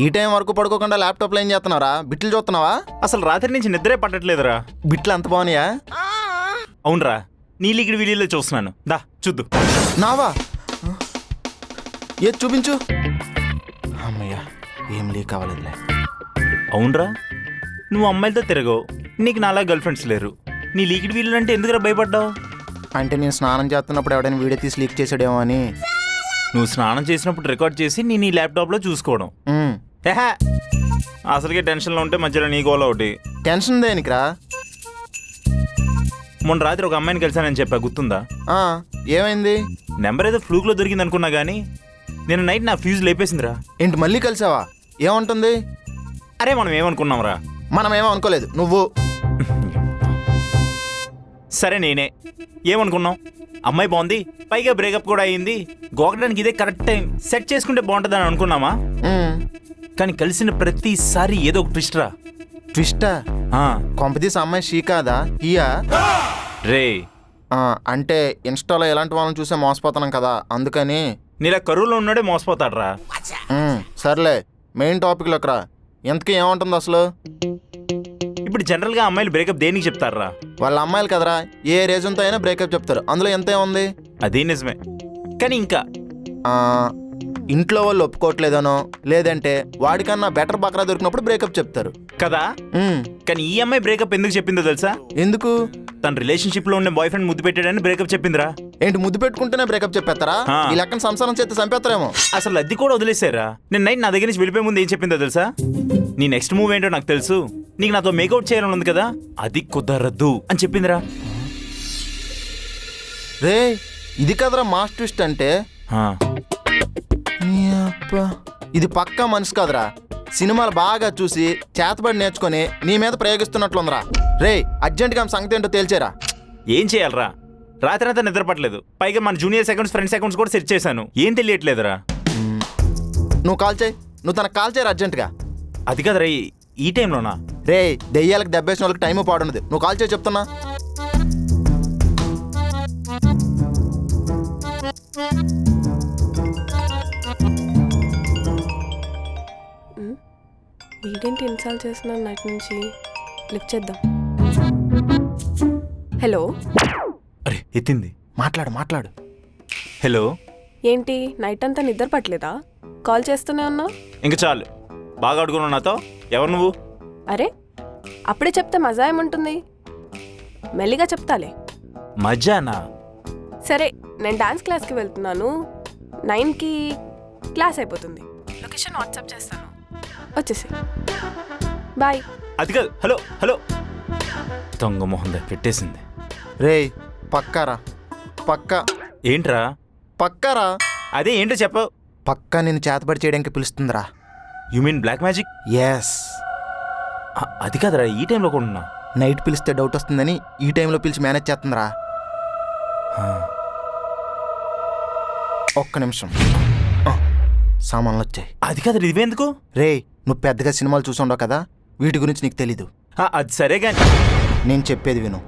ఈ టైం వరకు పడుకోకుండా ల్యాప్టాప్లో ఏం చేస్తున్నారా? బిట్లు చూస్తున్నావా? అసలు రాత్రి నుంచి నిద్రే పట్టట్లేదురా. బిట్లు అంత బాగున్నాయా? అవునరా, నీ లీగిడి వీడియోలో చూస్తున్నాను. దా చూద్దు. నావా? ఏది చూపించు. అమ్మయ్యా, ఏం లీక్ అవ్వలేదులే. అవునరా, నువ్వు అమ్మాయిలతో తిరగవు, నీకు నాలా గర్ల్ ఫ్రెండ్స్ లేరు. నీ లీగిడి వీడియోలు అంటే ఎందుకురా భయపడ్డావు? అంటే నేను స్నానం చేస్తున్నప్పుడు ఎవడైనా వీడియో తీసి లీక్ చేసాడేమో అని. నువ్వు స్నానం చేసినప్పుడు రికార్డ్ చేసి నీ ల్యాప్టాప్లో చూసుకోవడం. ఏహా, అసలుకే టెన్షన్లో ఉంటే మధ్యలో నీ గోల ఒకటి. టెన్షన్ దేనికిరా? మొన్న రాత్రి ఒక అమ్మాయిని కలిసానని చెప్పా, గుర్తుందా? ఏమైంది? నెంబర్ ఏదో ఫ్లూక్లో దొరికింది అనుకున్నా కానీ నేను నైట్ నా ఫ్యూజ్ లేపేసిందిరా. ఏంటి మళ్ళీ కలిసావా? ఏమంటుంది? అరే మనం ఏమనుకున్నాంరా? మనం ఏమో అనుకోలేదు, నువ్వు. సరే నేనే ఏమనుకున్నాం? అమ్మాయి బాగుంది, పైగా బ్రేకప్ కూడా అయ్యింది, గోకడానికి ఇదే కరెక్ట్ టైం, సెట్ చేసుకుంటే బాగుంటుందని అనుకున్నామా? కానీ కలిసిన ప్రతిసారి ఏదో ఒక ట్విస్ట్ రా. ట్విస్టా? కొంపదీస్ అమ్మాయి షీ కాదా? ఇయా రే. అంటే ఇన్స్టాలో ఎలాంటి వాళ్ళని చూసే మోసపోతున్నాం కదా, అందుకని. నీలా కరువులో ఉన్నాడే మోసపోతాడ్రా. సర్లే, మెయిన్ టాపిక్లోకి రా. ఎంతకీ ఏమంటుంది అసలు? ఇప్పుడు జనరల్గా అమ్మాయిలు బ్రేకప్ దేనికి చెప్తారా? వాళ్ళ అమ్మాయిలు కదరా, ఏ రీజన్తో అయినా బ్రేకప్ చెప్తారు. అందులో ఎంత ఏముంది? అదే నిజమే, కానీ ఇంకా ఇంట్లో వాళ్ళు ఒప్పుకోవట్లేదనో, లేదంటే వాడికన్నా బెటర్ బకరా దొరికినప్పుడు బ్రేకప్ చెప్తారు కదా. కానీ ఈ అమ్మాయి బ్రేకప్ ఎందుకు చెప్పిందో తెలుసా? ఎందుకు? తన రిలేషన్షిప్ లో ఉన్న బాయ్ ఫ్రెండ్ ముద్దు పెట్టాడని బ్రేకప్ చెప్పిందిరా. ఏంటి, ముద్దు పెట్టుకుంటేనే బ్రేకప్ చెప్పేస్తారా? ఈ లెక్కన సంసారం చేస్తే చంపేస్తారేమో. అసలు అది కూడా వదిలేసారా. నేను నైట్ నా దగ్గర నుంచి వెళ్ళిపోయే ముందు ఏం చెప్పిందో తెలుసా? నీ నెక్స్ట్ మూవ్ ఏంటో నాకు తెలుసు, నీకు నాతో మేకౌట్ చేయాలని ఉంది కదా, అది కుదరదు అని చెప్పిందిరా. రే, ఇది కదరా మాస్ ట్విస్ట్ అంటే. ఇది పక్కా మనసు కదరా, సినిమాలు బాగా చూసి చేతబడి నేర్చుకొని నీ మీద ప్రయోగిస్తున్నట్లుందిరా. రే, అర్జెంట్గా సంగతి ఏంటో తేల్చేరా. ఏం చేయాలరా? రాత్రి అంతా నిద్రపట్టలేదు, పైగా మన జూనియర్స్ అకౌంట్స్ ఫ్రెండ్స్ అకౌంట్స్ కూడా సెట్ చేశాను, ఏం తెలియట్లేదురా. నువ్వు కాల్ చేయి, నువ్వు తనకు కాల్ చేయరా అర్జెంట్గా. అది కదరా, ఈ టైంలోనా? రే, దెయ్యాలకు దెబ్బేసిన వాళ్ళకి టైం పాడున్నది, నువ్వు కాల్ చేయి చెప్తున్నా. వీడేంటి ఇన్స్టాల్ చేస్తున్నాను నైట్ నుంచి. లిఫ్ట్ చేద్దాం. హలో. అరే ఎత్తింది, మాట్లాడు మాట్లాడు. హలో. ఏంటి నైట్ అంతా నిద్ర పట్టలేదా? కాల్ చేస్తూనే ఉన్నా. ఇంక చాలు, బాగా అడుగున్నావు నాతో. ఎవరు నువ్వు? అరే, అప్పుడే చెప్తే మజా ఏముంటుంది, మెల్లిగా చెప్తాలే. మజానా? సరే, నేను డాన్స్ క్లాస్కి వెళ్తున్నాను, 9కి క్లాస్ అయిపోతుంది. లొకేషన్ వాట్సాప్ చేస్తాను, వచ్చేసి. బాయ్. అది కాదు, హలో హలో. దొంగ మొహం పెట్టేసింది. రే, పక్కారా? పక్కా. ఏంట్రా? పక్కారా? అదే ఏంటో చెప్పు. పక్కా నేను చేతబడి చేయడానికి పిలుస్తుందిరా. You mean black magic? Yes. అది కాదురా, ఈ టైంలో కూడా నైట్ పిలిస్తే డౌట్ వస్తుందని ఈ టైంలో పిలిచి మేనేజ్ చేస్తుందిరా. ఒక్క నిమిషం, సామాన్లు వచ్చాయి. అది కాదు, ఇవేందుకు? రే, నువ్వు పెద్దగా సినిమాలు చూసుండవు కదా, వీటి గురించి నీకు తెలీదు. అది సరే కానీ నేను చెప్పేది విను.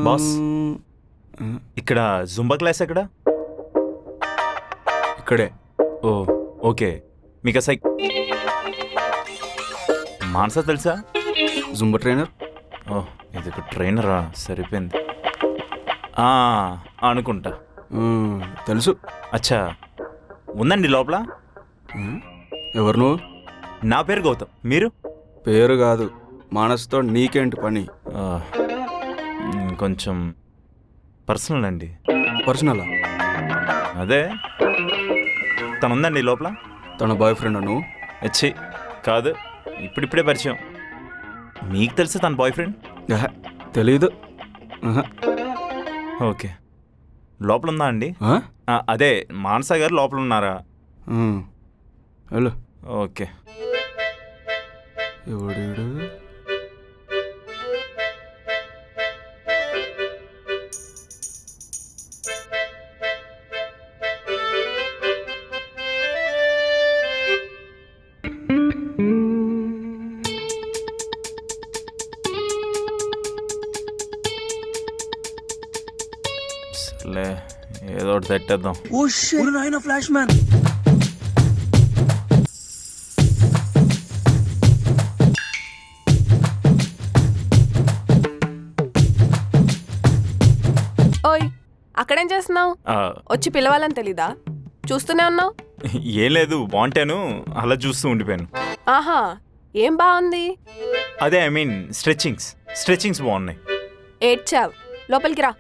బాస్, ఇక్కడ జుంబా క్లాస్ ఎక్కడ? ఇక్కడే. ఓ ఓకే. మీకు మానస తెలుసా? Zumba trainer. ఓ, ఇది ఒక ట్రైనరా, సరిపోయింది అనుకుంటా. తెలుసు. అచ్చా, ఉందండి లోపల. ఎవరు నువ్వు? నా పేరు గౌతమ్, మీరు? పేరు కాదు, మానస్తో నీకేంటి పని? కొంచెం పర్సనల్ అండి. పర్సనలా? అదే, తను ఉందండి లోపల. తన బాయ్ ఫ్రెండ్ నువ్వు? వచ్చి కాదు, ఇప్పుడిప్పుడే పరిచయం. మీకు తెలుసా తన బాయ్ ఫ్రెండ్? తెలీదు. ఓకే, లోపల ఉందా అండి? అదే మానస గారు లోపల ఉన్నారా? హలో. ఓకే. ఎవడు? సర్లే ఏదో ఒకటి పెట్టేద్దాం. ఓయ్ అక్కడేం చేస్తున్నావు? ఆ, వచ్చి పిలవాలని తెలీదా? చూస్తూనే ఉన్నావు. ఏం లేదు బాగుంటాను అలా చూస్తూ ఉండిపోయాను. ఆహా, ఏం బాగుంది? అదే ఐ మీన్ స్ట్రెచింగ్స్ బాగున్నాయి. ఏడ్చావ్, లోపలికి రా.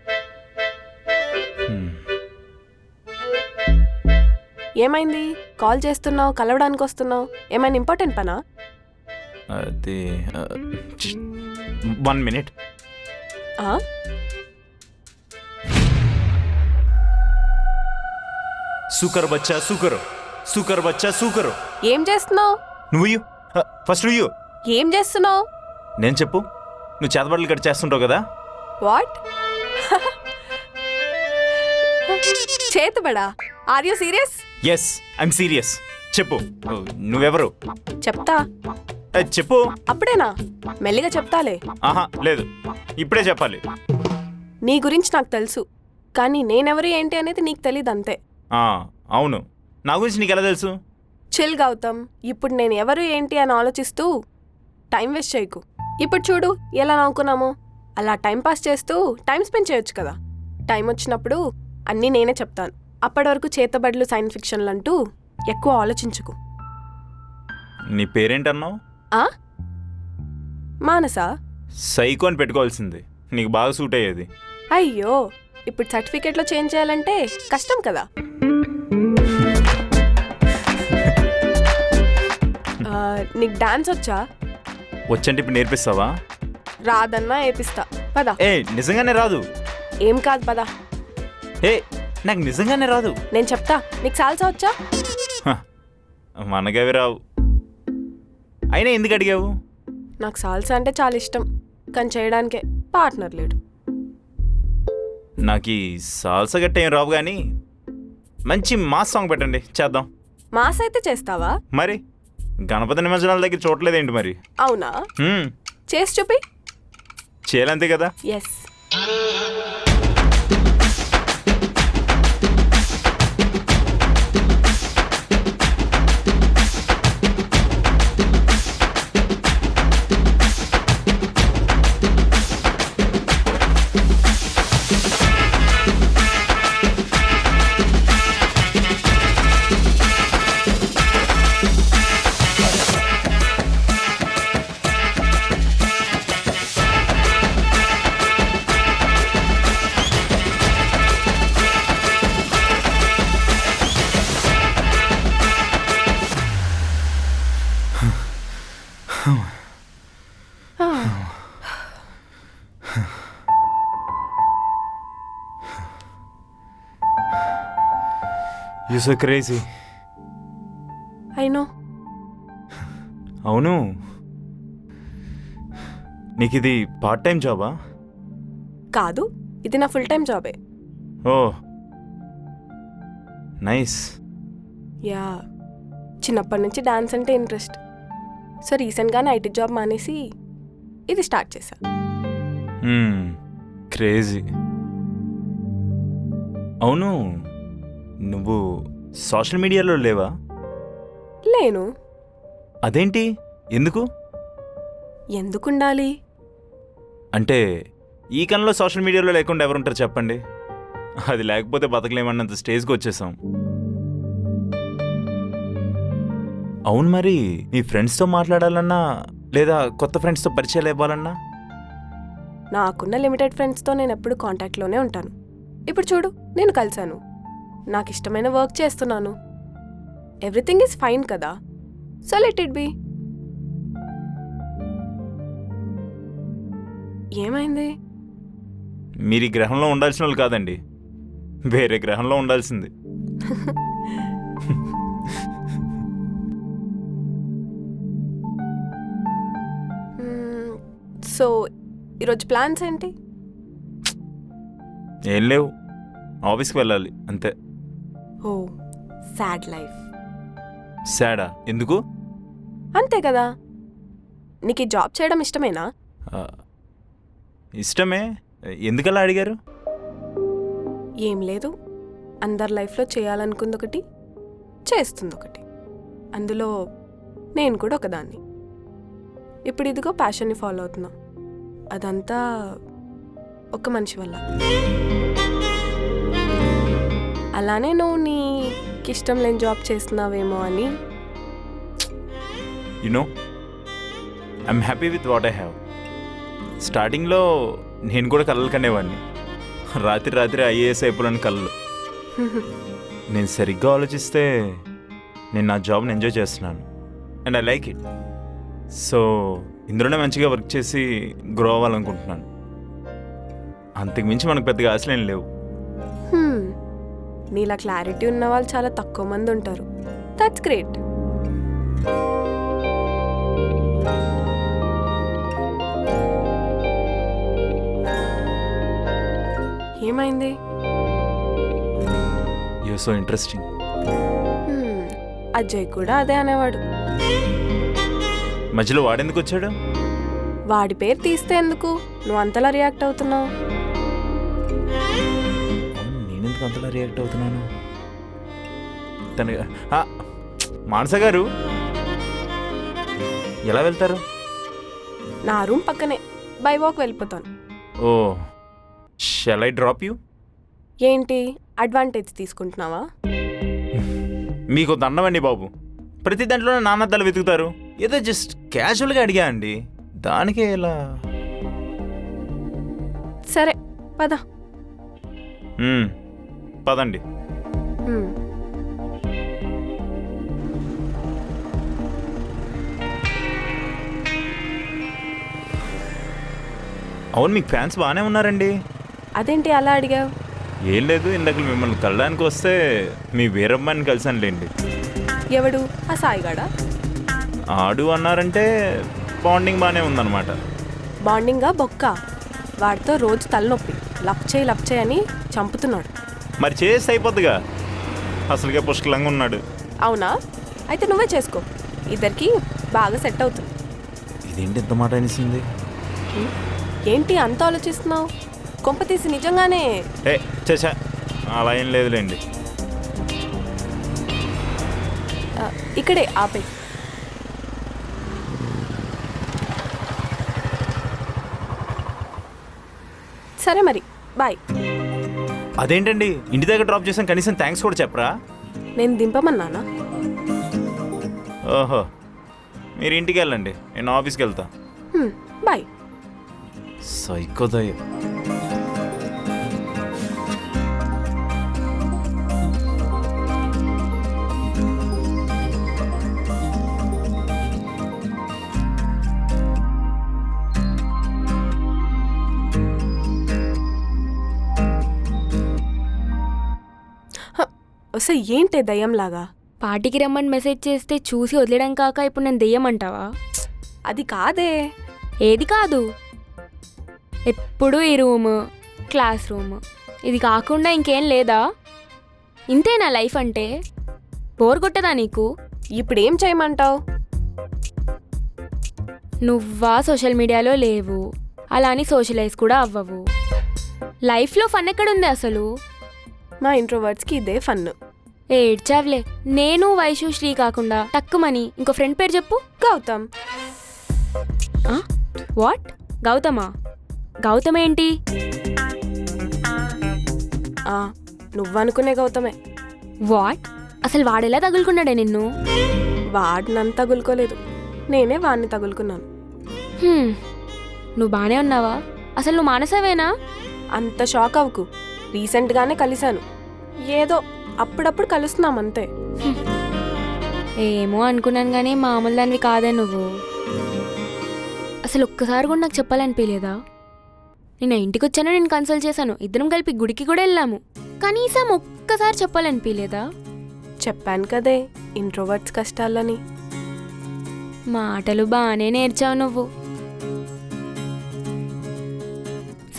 హ్మ్. ఏమైంది? కాల్ చేస్తున్నావు, కలవడానికి వస్తున్నావు, ఏమైనా ఇంపార్టెంట్ పనా? అది 1 minute. ఆ? సూకర్ బచ్చా సూకర్. ఏం చేస్తున్నావు? నువ్వు ఫస్ట్ నువ్వు ఏం చేస్తున్నావు? నేను చెప్పు. నువ్వు చేతబడులు కట్ చేస్తుంటావు కదా. వాట్? చేతుబడా? Are you serious? Yes I'm serious. చెప్పు నువ్వెవరు? చెప్తా. చెప్పు. అప్పుడేనా? మెల్లిగా చెప్తాలే. ఆహా లేదు, ఇప్పుడే చెప్పాలి. నీ గురించి నాకు తెలుసు, కానీ నేనెవరు ఏంటి అనేది నీకు తెలీదు అంతే. అవును, నా గురించి నీకు ఎలా తెలుసు? చిల్ గౌతమ్, ఇప్పుడు నేను ఎవరు ఏంటి అని ఆలోచిస్తూ టైం వేస్ట్ చేయకు. ఇప్పుడు చూడు ఎలా నవ్వుకున్నామో. అలా టైం పాస్ చేస్తూ టైం స్పెండ్ చేయొచ్చు కదా. టైం వచ్చినప్పుడు అన్నీ నేనే చెప్తాను. అప్పటి వరకు చేతబడులు సైన్స్ ఫిక్షన్లు అంటూ ఎక్కువ ఆలోచించుకు. నీ పేరేంటన్నావు? ఆ? మానసా? సైకో అని పెట్టుకోవాల్సింది, నీకు బాగా సూట్ అయ్యేది. అయ్యో, ఇప్పుడు సర్టిఫికేట్లో చేంజ్ చేయాలంటే కష్టం కదా. నీకు డాన్స్ వచ్చా? వచ్చంటే ఇప్పుడు నేర్పిస్తావా? రాదన్నా ఏపిస్తా, పద. నిజంగానే రాదు. ఏం కాదు, పద. నాకు నిజంగానే రాదు. నేను చెప్తా. నీకు సాల్సా వచ్చా? మనకవి రావు. అయినా ఎందుకు అడిగావు? నాకు సాల్సా అంటే చాలా ఇష్టం, కానీ చేయడానికే పార్ట్నర్ లేడు. నాకు ఈ సాల్సా గట్ట ఏం రావు, కానీ మంచి మాస్ సాంగ్ పెట్టండి, చేద్దాం. మాస్ అయితే చేస్తావా? మరి గణపతి నిమజ్జనాల దగ్గర చూడలేదేంటి మరి? అవునా? చేసి చూపి. చేయాలంతే కదా. Yes. You so crazy. I know. అవును, నీకు ఇది పార్ట్ టైం జాబా? కాదు, ఇది నా ఫుల్ టైం జాబే. ఓ నైస్. యా, చిన్నప్పటి నుంచి డాన్స్ అంటే ఇంట్రెస్ట్. సో రీసెంట్గానే ఐటీ జాబ్ మానేసి ఇది స్టార్ట్ చేశా. క్రేజీ. అవును, నువ్వు సోషల్ మీడియాలో లేవా? లేను. అదేంటి, ఎందుకు? ఎందుకుండాలి? అంటే ఈ కన్లో సోషల్ మీడియాలో లేకుండా ఎవరుంటారు చెప్పండి? అది లేకపోతే బతకలేమన్నంత స్టేజ్కి వచ్చేసాం. అవును, మరి నీ ఫ్రెండ్స్తో మాట్లాడాలన్నా లేదా కొత్త ఫ్రెండ్స్తో పరిచయాలు ఇవ్వాలన్నా? నాకున్న లిమిటెడ్ ఫ్రెండ్స్తో నేను ఎప్పుడు కాంటాక్ట్లోనే ఉంటాను. ఇప్పుడు చూడు, నేను కలిశాను, నాకు ఇష్టమైన వర్క్ చేస్తున్నాను. ఎవ్రీథింగ్ ఈజ్ ఫైన్ కదా. So let it be. ఏమైంది? మీరు ఈ గ్రహంలో ఉండాల్సిన వాళ్ళు కాదండి, వేరే గ్రహంలో ఉండాల్సింది. సో ఈరోజు ప్లాన్స్ ఏంటి? ఏం లేవు, ఆఫీస్కి వెళ్ళాలి అంతే. ఓ, సాడ్ లైఫ్. సాడా? ఎందుకు? అంతే కదా. నీకు ఈ జాబ్ చేయడం ఇష్టమేనా? ఇష్టమే. ఎందుకలా అడిగారు? ఏం లేదు, అందరి లైఫ్లో చేయాలనుకుంది ఒకటి, చేస్తుంది ఒకటి. అందులో నేను కూడా ఒకదాన్ని. ఇప్పుడు ఇదిగో ప్యాషన్ని ఫాలో అవుతున్నా. అదంతా ఒక మనిషి వల్ల. అలానే నువ్వు నీకు ఇష్టం లేని జాబ్ చేస్తున్నావేమో అని. You know I'm happy with what I have. స్టార్టింగ్లో నేను కూడా కలలు కనేవాడిని. రాత్రి రాత్రి ఐఏఎస్ అయిపోయిన కళ్ళు. నేను సరిగ్గా ఆలోచిస్తే నేను నా జాబ్ని ఎంజాయ్ చేస్తున్నాను and I like it. So ఇందులోనే మంచిగా వర్క్ చేసి గ్రో అవ్వాలనుకుంటున్నాను. అంతకు మించి మనకు పెద్దగా ఆశలు ఏం లేవు. నీలా క్లారిటీ ఉన్న వాళ్ళు చాలా తక్కువ మంది ఉంటారు. That's great. ఏమైంది? You are so interesting. Ajay కూడా అదే అనేవాడు. మధ్యలో వాడెందుకు వచ్చాడు? వాడి పేరు తీస్తే ఎందుకు నువ్వు అంతలా రియాక్ట్ అవుతున్నావు? నేనెందుకు అంతలా రియాక్ట్ అవుతున్నాను? తన మానస గారు ఎలా వెళ్తారు? నా రూమ్ పక్కనే, బై వాక్ వెళ్ళిపోతాను. ఓ, షల్ ఐ డ్రాప్ యూ? ఏంటి అడ్వాంటేజ్ తీసుకుంటున్నావా? మీకు దండమండి బాబు, ప్రతి దాంట్లోనే నాన్నద్దలు వెతుకుతారు. ఏదో జస్ట్ క్యాజువల్గా అడిగా అండి, దానికే ఇలా. సరే పద. పదండి. అవును, మీకు ఫ్యాన్స్ బాగానే ఉన్నారండి. అదేంటి అలా అడిగావు? ఏం లేదు, ఇందాక మిమ్మల్ని కలడానికి వస్తే మీ వీరమ్మాయిని కలిసానులేండి. ఎవడు? ఆ సాయిగాడా? ఆడు అన్నారంటే బాండింగ్ బాగానే ఉందన్నమాట. బాండింగా బొక్క? వాడితో రోజు తలనొప్పి, లప్చేయి అని చంపుతున్నాడు. మరి చేసి అయిపోద్దిగా, అసలుగా పుష్కలంగా ఉన్నాడు. అవునా? అయితే నువ్వే చేసుకో, ఇద్దరికి బాగా సెట్ అవుతుంది. ఇదేంటి ఎంత మాట అనిసింది? ఏంటి అంత ఆలోచిస్తున్నావు? కొంపతీసి నిజంగానే? చేసా, అలా ఏం లేదులేండి. ఇక్కడే ఆపే. సరే మరి, బాయ్. అదేంటండి ఇంటి దగ్గర డ్రాప్ చేసాను, కనీసం థ్యాంక్స్ కూడా చెప్పరా? నేను దింపమన్నానా? ఓహో, మీరు ఇంటికి వెళ్ళండి, నేను ఆఫీస్కి వెళ్తా. బాయ్. సైకోదయ. వస్తే ఏంటే దయ్యంలాగా? పార్టీకి రమ్మని మెసేజ్ చేస్తే చూసి వదిలేయడం కాక ఇప్పుడు నేను దెయ్యమంటావా? అది కాదే. ఏది కాదు? ఎప్పుడు ఈ రూము, క్లాస్ రూమ్, ఇది కాకుండా ఇంకేం లేదా? ఇంతేనా లైఫ్ అంటే? బోర్ కొట్టదా నీకు? ఇప్పుడేం చేయమంటావు? నువ్వా సోషల్ మీడియాలో లేవు, అలా అని సోషలైజ్ కూడా అవ్వవు. లైఫ్లో ఫన్ ఎక్కడుంది అసలు? మా ఇంట్రోవర్ట్స్కి ఇదే ఫన్. ఏడ్చావ్లే. నేను వైషు శ్రీ కాకుండా టక్కుమని ఇంకో ఫ్రెండ్ పేరు చెప్పు. గౌతమ్. వాట్? గౌతమా? గౌతమ్ ఏంటి? నువ్వనుకునే గౌతమే. వాట్? అసలు వాడెలా తగులుకున్నాడే నిన్ను? వాడు నన్ను తగులుకోలేదు, నేనే వాడిని తగులుకున్నాను. నువ్వు బానే ఉన్నావా? అసలు నువ్వు మానసవేనా? అంత షాక్ అవ్వకు, రీసెంట్గానే కలిశాను. ఏదో అప్పుడప్పుడు కలుస్తున్నాం అంతే. ఏమో అనుకున్నాను కానీ మామూలు దానివి కాదే నువ్వు. అసలు ఒక్కసారి కూడా నాకు చెప్పాలనిపించలేదా? నేను ఇంటికి వచ్చాను, నేను కన్సల్ట్ చేశాను, ఇద్దరం కలిపి గుడికి కూడా వెళ్ళాము, కనీసం ఒక్కసారి చెప్పాలనిపించలేదా? చెప్పాను కదే ఇంట్రోవర్ట్స్ కష్టాలని. మాటలు బాగానే నేర్చావు నువ్వు.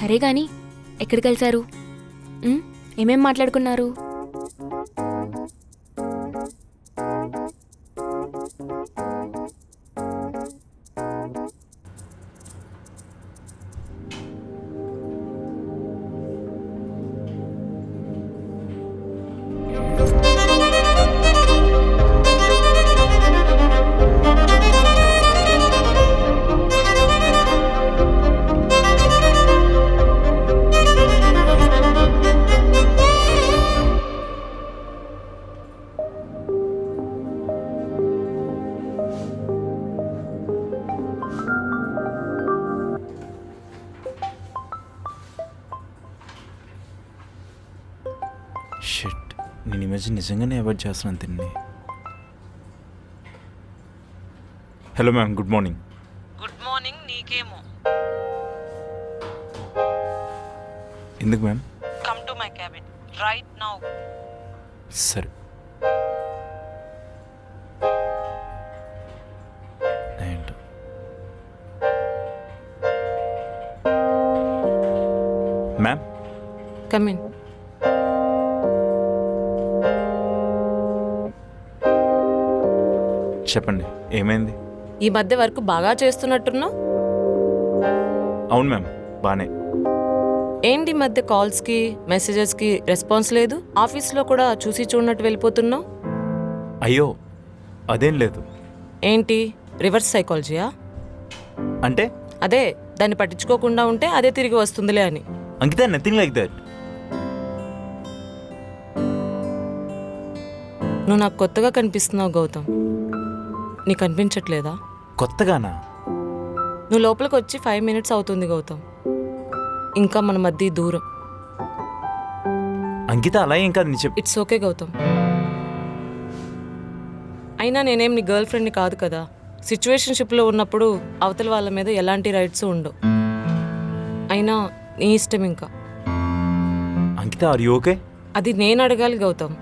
సరే కానీ ఎక్కడ కలిశారు? ఏమేం మాట్లాడుకున్నారు? షిట్, నేను ఈ మధ్య నిజంగానే అవాయిడ్ చేస్తున్నాను తిన్ని. Hello ma'am, good morning. Good morning నీకేమో. ఎందుకు ma'am? Come to my cabin right now. సరే. ఏంటో మ్యామ్. Come in. చెప్పండి, ఏమైంది? ఈ మధ్య వర్క్ బాగా చేస్తున్నట్టున్నావు. అవును మ్యామ్, బానే. ఏంటి ఈ మధ్య కాల్స్కి మెసేజెస్కి రెస్పాన్స్ లేదు? ఆఫీస్లో కూడా చూసి చూడనట్టు వెళ్ళిపోతున్నావు. అయ్యో, అదేం లేదు. ఏంటి రివర్స్ సైకాలజీయా? అంటే అదే, దాన్ని పట్టించుకోకుండా ఉంటే అదే తిరిగి వస్తుందిలే అని. అంకిత, నథింగ్ లైక్ దట్. నువ్వు నాకు కొత్తగా కనిపిస్తున్నావు గౌతమ్. నీకు అనిపించట్లేదా? కొత్తగానా? నువ్వు లోపలికి వచ్చి 5 minutes అవుతుంది గౌతమ్. ఇంకా మన మధ్య దూరం. అంకిత, అలా ఏం కాదు, నీ చెప్పి. It's okay Gautam. అయినా నేనేం నీ గర్ల్ ఫ్రెండ్ని కాదు కదా. సిచ్యువేషన్షిప్లో ఉన్నప్పుడు అవతల వాళ్ళ మీద ఎలాంటి రైట్స్ ఉండవు. అయినా నీ ఇష్టం. ఇంకా అంకిత, ఆర్ యూ ఓకే? అది నేను అడగాలి గౌతమ్.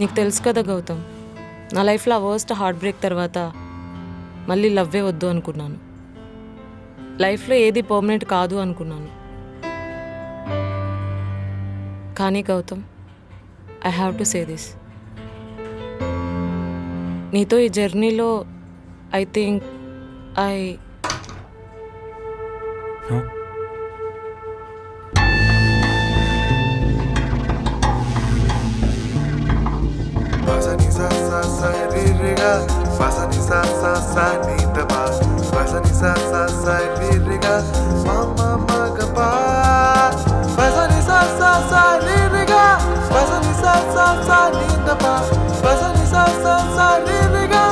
నీకు తెలుసు కదా గౌతమ్, నా లైఫ్లో ఆ వర్స్ట్ హార్ట్ బ్రేక్ తర్వాత మళ్ళీ లవ్వే వద్దు అనుకున్నాను. లైఫ్లో ఏది పర్మనెంట్ కాదు అనుకున్నాను. కానీ Gautam, I have to say this. నీతో ఈ జర్నీలో I think I Pasani sa sa sa re re ga, pasani sa sa sa ni da ba, pasani sa sa sa re re ga, ma ma ma ga pa, pasani sa sa sa re re ga, pasani sa sa sa ni da ba, pasani sa sa sa re re ga.